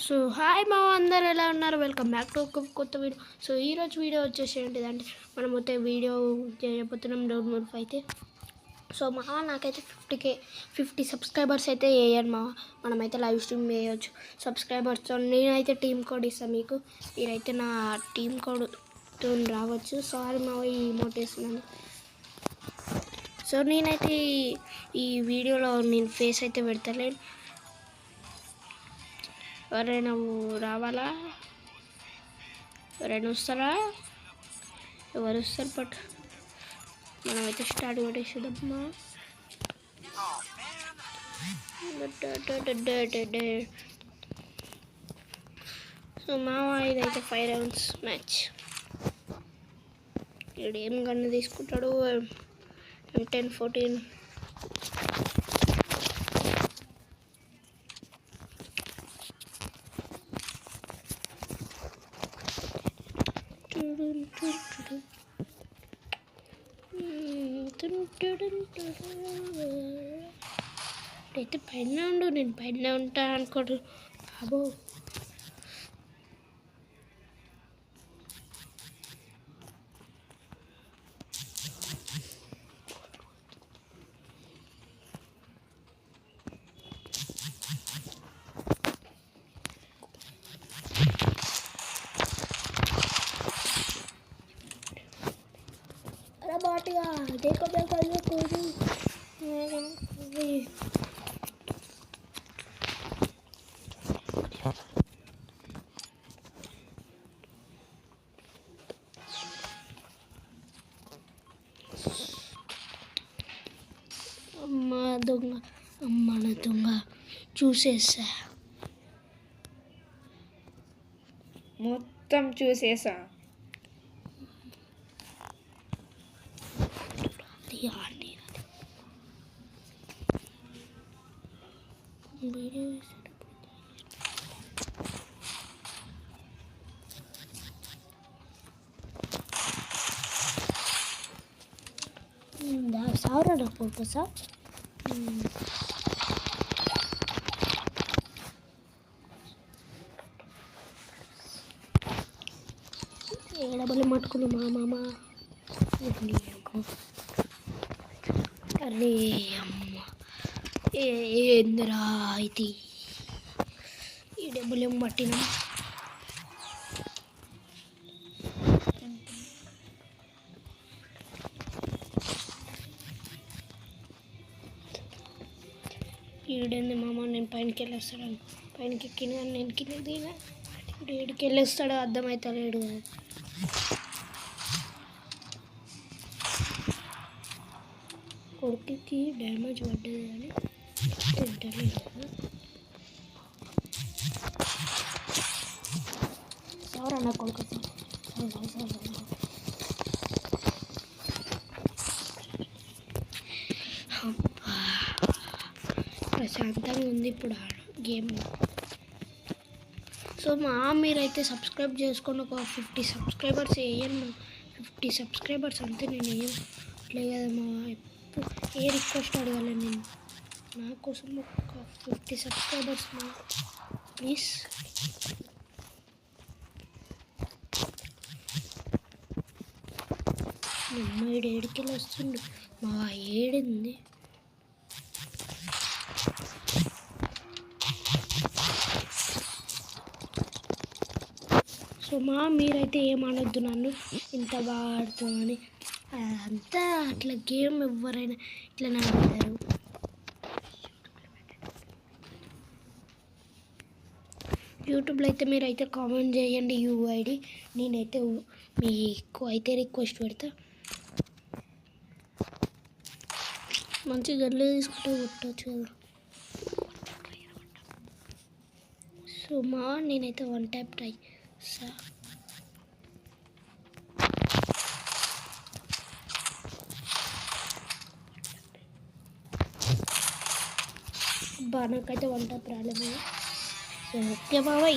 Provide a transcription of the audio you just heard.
So hi మా అందరు ఎలా ఉన్నారు? వెల్కమ్ బ్యాక్ టు ఒక కొత్త వీడియో. సో ఈరోజు వీడియో వచ్చేసి ఏంటిదంటే మనమైతే వీడియో చేయబోతున్నాం డౌన్ మూర్ఫ్ అయితే. సో నాకైతే 50 సబ్స్క్రైబర్స్ అయితే వేయండి మనమైతే లైవ్ స్ట్రీమ్ వేయవచ్చు సబ్స్క్రైబర్స్తో. నేనైతే టీమ్ కోడ్ ఇస్తాను మీకు, మీరైతే నా టీమ్ కోడ్తో రావచ్చు. సారీ ఈ మోట్ వేస్తున్నాను. సో నేనైతే ఈ వీడియోలో నేను ఫేస్ అయితే పెడతలేను. ఎవరైనా రావాలా? ఎవరైనా వస్తారా? ఎవరు వస్తారు? బట్ మనమైతే స్టార్ట్ కొట్టేసేదమ్మా. సో ఇదైతే 5 రౌండ్స్ మ్యాచ్. ఇక్కడ ఏం గన్ను తీసుకుంటాడు? M10 14. అయితే పైన ఉండు, నేను పైన ఉంటా అనుకోడు బాబు. बाटिया देखो देखो ये कोई అమ్మ దొంగ చూసేసా, మొత్తం చూసేసా. సారా పోతా సార్. ఏడబలి మట్టుకుని మా మామ. అరే అమ్మ ఏందిరా ఇది? ఈ డబ్బులు ఏం పట్టినా? ఈడేంది మామ? నేను పైనకి వెళ్ళేస్తాడు, పైనకి ఎక్కిన కానీ నేను కింద దిగిన. ఇప్పుడు ఏడికి వెళ్ళేస్తాడో అర్థమవుతలేడు కదా. కొడుకుకి డ్యామేజ్ పడ్డది కానీ తింటలేదు. ఎవరన్నా కొడుకు ప్రశాంతంగా ఉంది ఇప్పుడు గేమ్. సో మీరైతే సబ్స్క్రైబ్ చేసుకొని ఒక 50 సబ్స్క్రైబర్స్ వేయండి. 50 సబ్స్క్రైబర్స్ అంతే. నేను అట్లే కదా ఏ రిక్వెస్ట్ అడగాలి నేను. నా కోసం ఒక 50 సబ్స్క్రైబర్స్ ప్లీజ్. అమ్మాయిడు ఏడికెళ్ళి వస్తుండు మా ఏడింది. సో మీరైతే ఏమనొద్దు నన్ను ఇంత బాగా ఆడుతున్నాను అంతా. అట్లా గేమ్ ఎవరైనా ఇట్లా ఆడతారు. యూట్యూబ్లో అయితే మీరైతే కామెంట్ చేయండి యూఐడి. నేనైతే మీకు అయితే రిక్వెస్ట్ పెడతా. మంచి గడ్లు తీసుకుంటే కొట్టవచ్చు కదా. సో నేనైతే 1 ట్యాప్ ట్రై సార్. నాకైతే 1 ట్యాప్ రాలేదు. సో ఓకే బాబా.